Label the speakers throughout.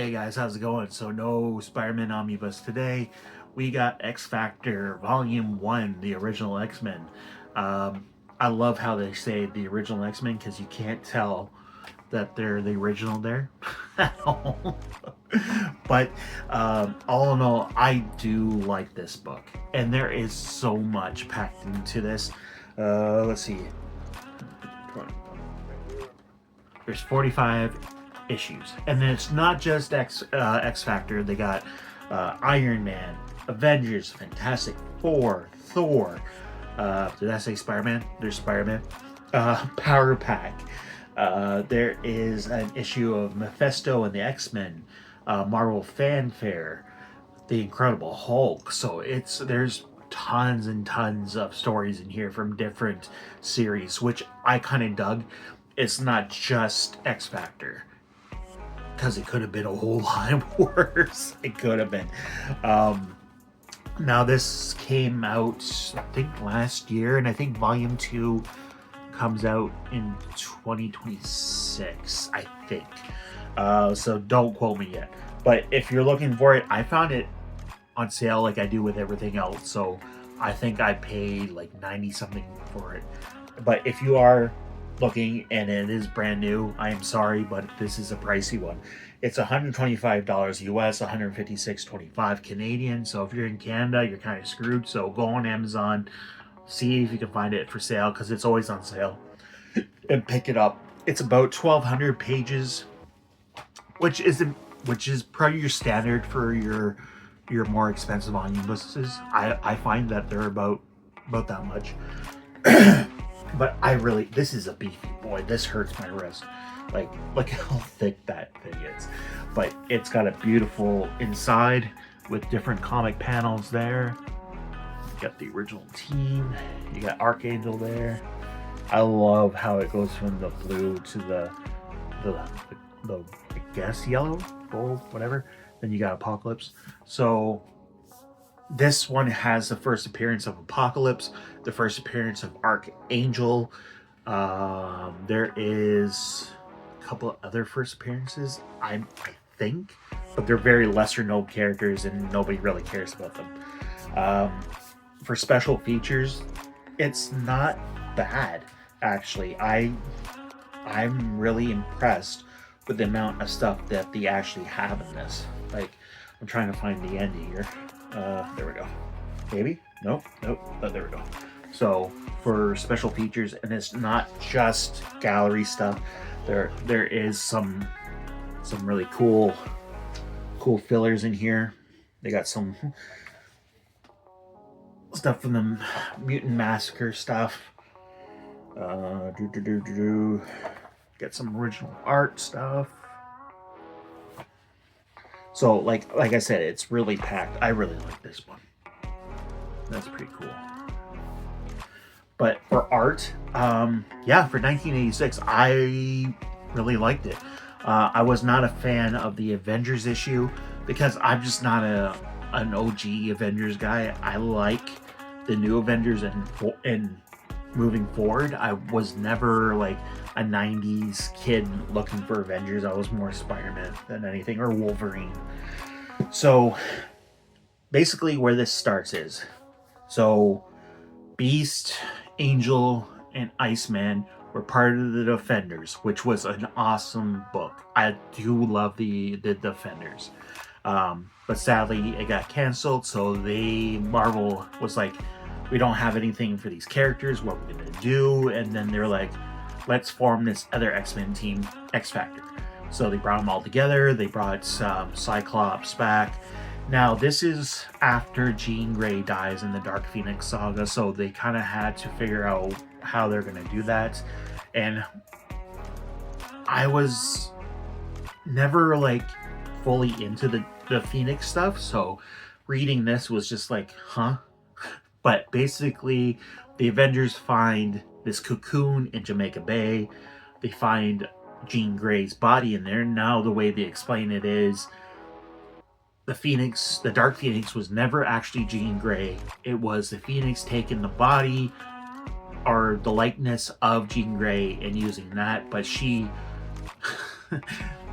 Speaker 1: Hey guys, how's it going? So no Spider-Man omnibus today. We got X Factor Volume 1, the original X-Men. I love how they say the original X-Men because you can't tell that they're the original there at all. But all in all, I do like this book. And there is so much packed into this. Let's see. There's 45 issues, and then it's not just X Factor. They got Iron Man, Avengers, Fantastic Four, Thor. Did I say Spider-Man? There's Spider-Man. Power Pack. There is an issue of Mephisto and the X-Men. Marvel Fanfare. The Incredible Hulk. So there's tons and tons of stories in here from different series, which I kind of dug. It's not just X Factor, because it could have been a whole lot worse. It could have been. Now this came out, I think, last year, and I think Volume 2 comes out in 2026, I think. So don't quote me yet. But if you're looking for it, I found it on sale like I do with everything else. So I think I paid like 90 something for it. But if you are looking and it is brand new, I am sorry, but this is a pricey one. It's $125 US, $156.25 Canadian. So if you're in Canada, you're kind of screwed. So go on Amazon, see if you can find it for sale, because it's always on sale, and pick it up. It's about 1,200 pages, which is probably your standard for your more expensive omnibuses. I find that they're about that much. But this is a beefy boy. This hurts my wrist. Like, look how thick that thing is. But it's got a beautiful inside with different comic panels there. You got the original team. You got Archangel there. I love how it goes from the blue to the I guess yellow, gold, whatever. Then you got Apocalypse. So this one has the first appearance of Apocalypse, the first appearance of Archangel. There is a couple of other first appearances, I think, but they're very lesser known characters and nobody really cares about them. For special features, it's not bad, actually. I'm really impressed with the amount of stuff that they actually have in this. Like, I'm trying to find the end here. There we go. Maybe? Nope. Oh, there we go. So for special features, and it's not just gallery stuff. There is some really cool fillers in here. They got some stuff from the Mutant Massacre stuff. Get some original art stuff. So, like I said, it's really packed. I really like this one. That's pretty cool. But for art, yeah, for 1986, I really liked it. I was not a fan of the Avengers issue because I'm just not an OG Avengers guy. I like the new Avengers, and moving forward, I was never like a 90s kid looking for Avengers. I was more Spider-Man than anything, or Wolverine. So basically where this starts is, so Beast, Angel, and Iceman were part of the Defenders, which was an awesome book. I do love the Defenders. But sadly it got canceled, so Marvel was like, we don't have anything for these characters, what we're gonna do? And then they're like, let's form this other X-Men team, X Factor. So they brought them all together. They brought Cyclops back. Now this is after Jean Grey dies in the Dark Phoenix saga, so they kind of had to figure out how they're gonna do that. And I was never like fully into the Phoenix stuff, so reading this was just like, huh? But basically, the Avengers find this cocoon in Jamaica Bay. They find Jean Grey's body in there. Now the way they explain it is, the Dark Phoenix was never actually Jean Grey. It was the Phoenix taking the body or the likeness of Jean Grey and using that, but she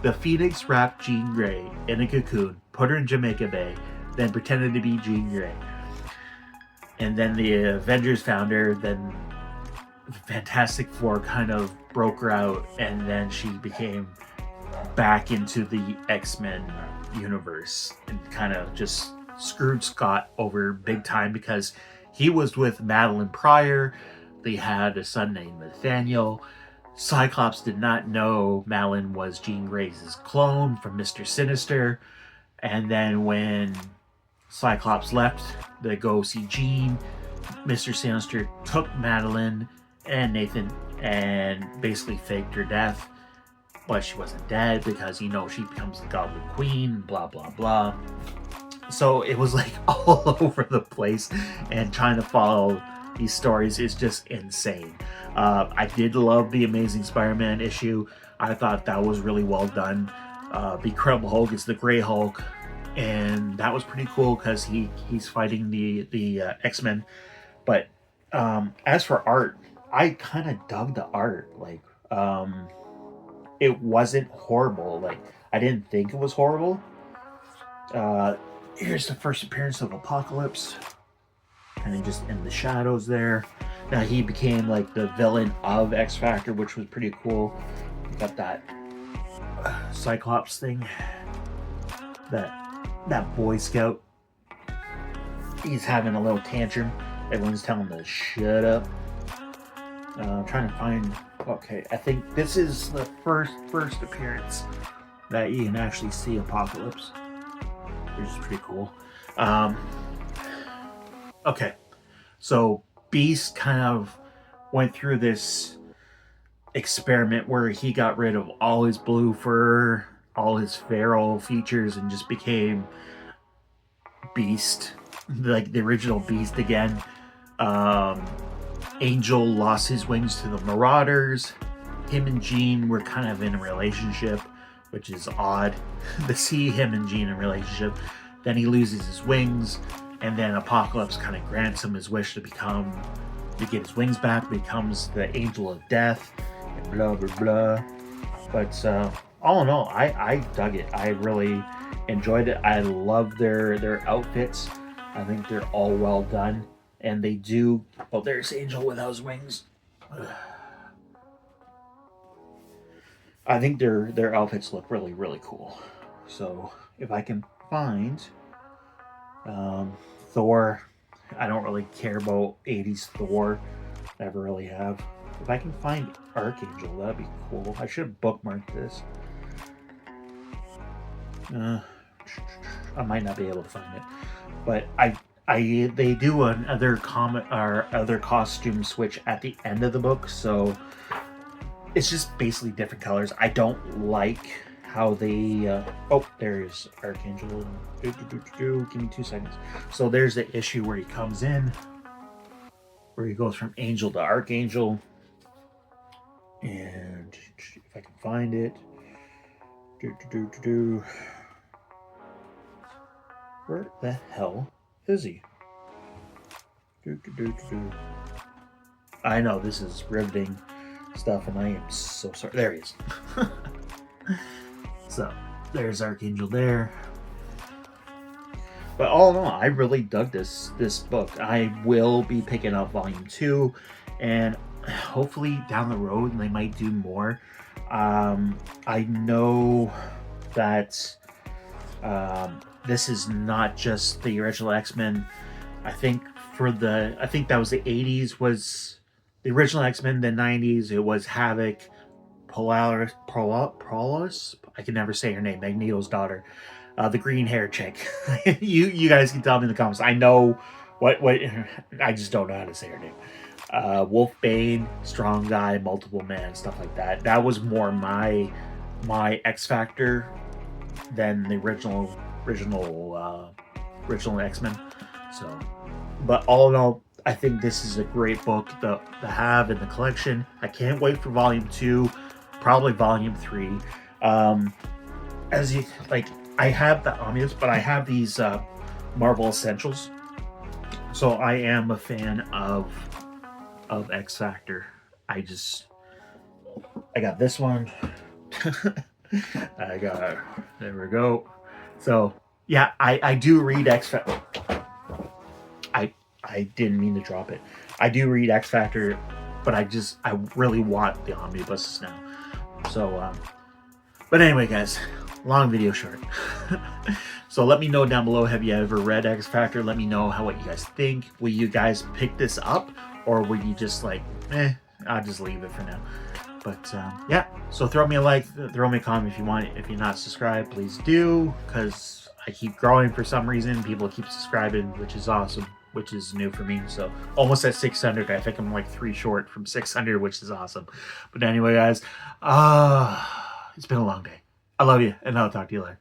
Speaker 1: The Phoenix wrapped Jean Grey in a cocoon, put her in Jamaica Bay, then pretended to be Jean Grey. And then the Avengers found her, then the Fantastic Four kind of broke her out, and then she became back into the X-Men universe and kind of just screwed Scott over big time because he was with Madeline prior. They had a son named Nathaniel. Cyclops did not know Madeline was Jean Grey's clone from Mr. Sinister. And then when Cyclops left to go see Jean, Mr. Sinister took Madeline and Nathan and basically faked her death. But she wasn't dead because, she becomes the Goblin Queen, blah, blah, blah. So it was like all over the place, and trying to follow these stories is just insane. I did love the Amazing Spider-Man issue. I thought that was really well done. The Incredible Hulk is the Grey Hulk, and that was pretty cool because he's fighting the X-Men. But as for art, I kind of dug the art. Like, it wasn't horrible. Like, I didn't think it was horrible. Here's the first appearance of Apocalypse. Kind of just in the shadows there. Now he became like the villain of X Factor, which was pretty cool. Got that Cyclops thing. That Boy Scout. He's having a little tantrum. Everyone's telling him to shut up. I'm trying to find... Okay, I think this is the first appearance that you can actually see Apocalypse, which is pretty cool. Okay, so Beast kind of went through this experiment where he got rid of all his blue fur, all his feral features, and just became Beast, like the original Beast again. Angel lost his wings to the Marauders. Him and Jean were kind of in a relationship, which is odd to see him and Jean in a relationship. Then he loses his wings, and then Apocalypse kind of grants him his wish to get his wings back, becomes the Angel of Death, and blah, blah, blah. But all in all, I dug it. I really enjoyed it. I love their outfits. I think they're all well done. And they do... Oh, there's Angel without his wings. I think their outfits look really, really cool. So, if I can find... Thor. I don't really care about 80s Thor. Never really have. If I can find Archangel, that'd be cool. I should have bookmarked this. I might not be able to find it. But they do another other costume switch at the end of the book, so it's just basically different colors. I don't like how they there's Archangel. Give me 2 seconds. So there's the issue where he comes in, where he goes from Angel to Archangel, and if I can find it, where the hell is he? I know this is riveting stuff, and I am so sorry. There he is. So there's Archangel there. But all in all, I really dug this book. I will be picking up volume 2, and hopefully down the road they might do more. I know that this is not just the original X-Men. I think that was the 80s was the original X-Men. The 90s it was Havoc, Polaris. I can never say her name. Magneto's daughter, the green hair chick. you guys can tell me in the comments. I know what I just don't know how to say her name. Wolfbane, strong guy, multiple man, stuff like that. That was more my X Factor than the original X-Men. So, but all in all, I think this is a great book to have in the collection. I can't wait for volume 2, probably volume 3. As you like, I have the omnibus, but I have these Marvel Essentials. So I am a fan of X Factor. I got this one. There we go. So yeah, I do read X Factor. I didn't mean to drop it. I do read X Factor, but I really want the omnibuses now. So but anyway, guys, long video short. So let me know down below, have you ever read X Factor? Let me know what you guys think. Will you guys pick this up, or will you just like, I'll just leave it for now. But yeah, so throw me a like, throw me a comment if you want. If you're not subscribed, please do, because I keep growing for some reason. People keep subscribing, which is awesome, which is new for me. So almost at 600. I think I'm like 3 short from 600, which is awesome. But anyway, guys, it's been a long day. I love you, and I'll talk to you later.